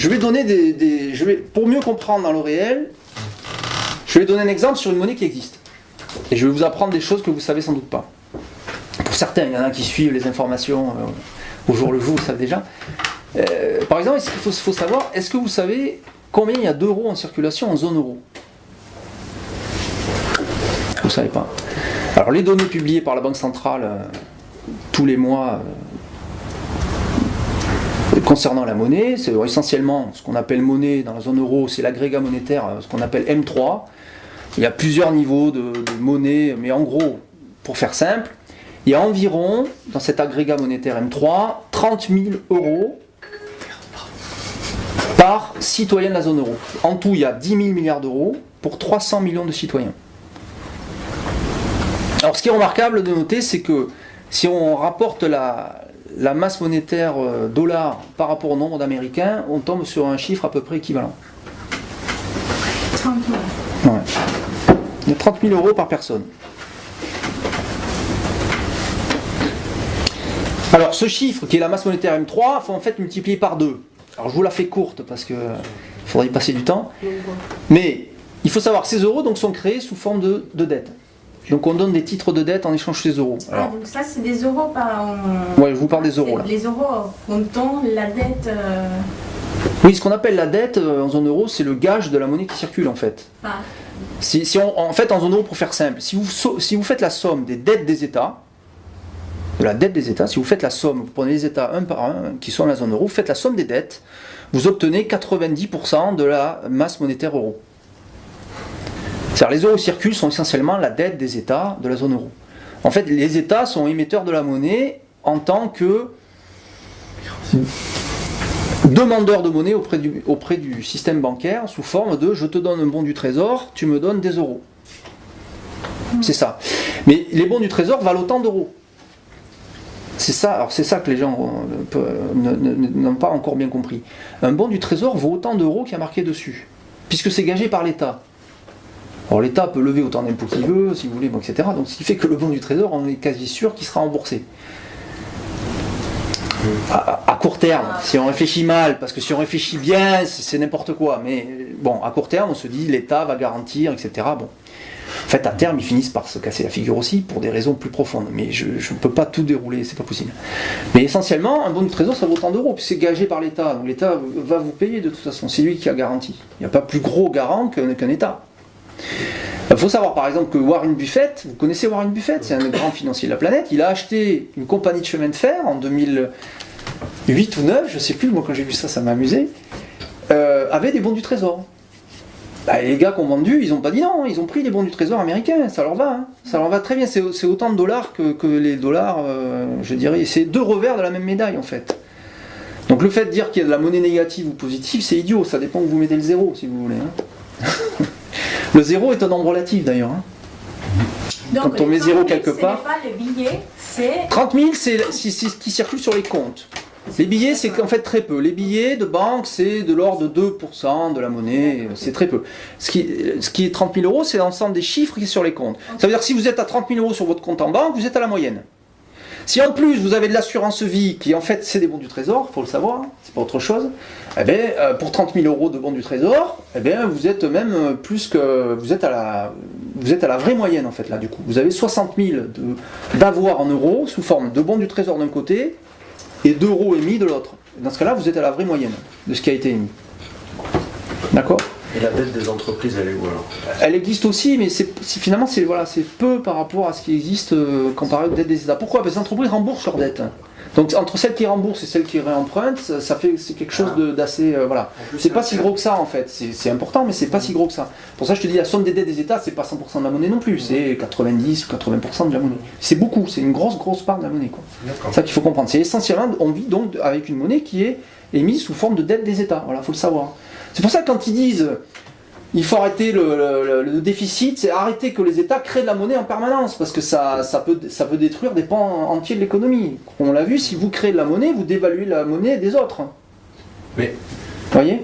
je vais donner pour mieux comprendre dans le réel, je vais donner un exemple sur une monnaie qui existe. Et je vais vous apprendre des choses que vous savez sans doute pas. Pour certains, il y en a qui suivent les informations au jour le jour, vous savez déjà. Par exemple, il faut savoir, est-ce que vous savez combien il y a d'euros en circulation en zone euro? Vous ne savez pas. Alors les données publiées par la Banque centrale tous les mois concernant la monnaie, c'est essentiellement ce qu'on appelle monnaie dans la zone euro, c'est l'agrégat monétaire, ce qu'on appelle M3. Il y a plusieurs niveaux de monnaie, mais en gros, pour faire simple, il y a environ, dans cet agrégat monétaire M3, 30 000 euros par citoyen de la zone euro. En tout, il y a 10 000 milliards d'euros pour 300 millions de citoyens. Alors ce qui est remarquable de noter, c'est que si on rapporte la masse monétaire dollar par rapport au nombre d'Américains, on tombe sur un chiffre à peu près équivalent. 30 000. Ouais. Il y a 30 000 euros par personne. Alors ce chiffre, qui est la masse monétaire M3, il faut en fait multiplier par 2. Alors je vous la fais courte parce qu'il faudrait y passer du temps. Mais il faut savoir que ces euros donc, sont créés sous forme de dette. Donc on donne des titres de dette en échange de ces euros. Alors, donc ça c'est des euros par... Ouais, je vous parle des euros là. Les euros comptant la dette... Oui, ce qu'on appelle la dette en zone euro, c'est le gage de la monnaie qui circule en fait. Ah. En fait, en zone euro, pour faire simple, si vous faites la somme des dettes des États, de la dette des États, si vous faites la somme, vous prenez les États un par un qui sont dans la zone euro, vous faites la somme des dettes, vous obtenez 90% de la masse monétaire euro. C'est-à-dire les euros circulent sont essentiellement la dette des États de la zone euro. En fait, les États sont émetteurs de la monnaie en tant que demandeurs de monnaie auprès du système bancaire sous forme de je te donne un bon du trésor, tu me donnes des euros. C'est ça. Mais les bons du trésor valent autant d'euros. C'est ça, alors c'est ça que les gens n'ont pas encore bien compris. Un bon du trésor vaut autant d'euros qu'il y a marqué dessus, puisque c'est gagé par l'État. Alors l'État peut lever autant d'impôts qu'il veut, si vous voulez, etc. Donc ce qui fait que le bon du trésor, on est quasi sûr qu'il sera remboursé. À court terme, si on réfléchit mal, parce que si on réfléchit bien, c'est n'importe quoi. Mais bon, à court terme, on se dit l'État va garantir, etc. Bon. En fait, à terme, ils finissent par se casser la figure aussi, pour des raisons plus profondes. Mais je ne peux pas tout dérouler, c'est pas possible. Mais essentiellement, un bon du trésor, ça vaut autant d'euros, puis c'est gagé par l'État. Donc l'État va vous payer de toute façon, c'est lui qui a garanti. Il n'y a pas plus gros garant qu'un État. Il faut savoir par exemple que Warren Buffett, vous connaissez Warren Buffett, c'est un des grands financiers de la planète, il a acheté une compagnie de chemin de fer en 2008 ou 2009, je ne sais plus, moi quand j'ai vu ça, ça m'a amusé, avait des bons du trésor. Bah, les gars qui ont vendu, ils n'ont pas dit non, ils ont pris les bons du trésor américains, ça leur va, hein. Ça leur va très bien, c'est autant de dollars que les dollars, je dirais, c'est deux revers de la même médaille en fait. Donc le fait de dire qu'il y a de la monnaie négative ou positive, c'est idiot, ça dépend où vous mettez le zéro si vous voulez. Hein. Le zéro est un nombre relatif d'ailleurs. Hein. Donc, quand on met zéro quelque part. Ce n'est pas le billet, c'est... 30 000, c'est ce qui circule sur les comptes. Les billets, c'est en fait très peu. Les billets de banque, c'est de l'ordre de 2% de la monnaie, c'est très peu. Ce qui est 30 000 euros, c'est l'ensemble des chiffres qui sont sur les comptes. Ça veut dire que si vous êtes à 30 000 euros sur votre compte en banque, vous êtes à la moyenne. Si en plus vous avez de l'assurance vie, qui en fait c'est des bons du trésor, il faut le savoir, c'est pas autre chose, eh bien, pour 30 000 euros de bons du trésor, eh bien, vous êtes même plus que... Vous êtes à la vraie moyenne en fait là du coup. Vous avez 60 000 d'avoir en euros sous forme de bons du trésor d'un côté et d'euros émis de l'autre. Dans ce cas-là, vous êtes à la vraie moyenne de ce qui a été émis. D'accord ? Et la dette des entreprises, elle est où alors ? Elle existe aussi, mais finalement c'est peu par rapport à ce qui existe comparé aux dettes des États. Pourquoi ? Parce que les entreprises remboursent leurs dettes. Donc entre celles qui remboursent et celles qui réempruntent, c'est quelque chose d'assez... voilà. C'est pas si gros que ça en fait. C'est important, mais c'est pas si gros que ça. Pour ça je te dis, la somme des dettes des États, c'est pas 100% de la monnaie non plus. C'est 90 ou 80% de la monnaie. C'est beaucoup, c'est une grosse part de la monnaie. Quoi. C'est ça qu'il faut comprendre. C'est essentiellement, on vit donc avec une monnaie qui est émise sous forme de dette des États. Voilà, faut le savoir. C'est pour ça que quand ils disent il faut arrêter le déficit, c'est arrêter que les États créent de la monnaie en permanence, parce que ça peut détruire des pans entiers de l'économie. On l'a vu, si vous créez de la monnaie, vous dévaluez la monnaie des autres. Mais vous voyez ?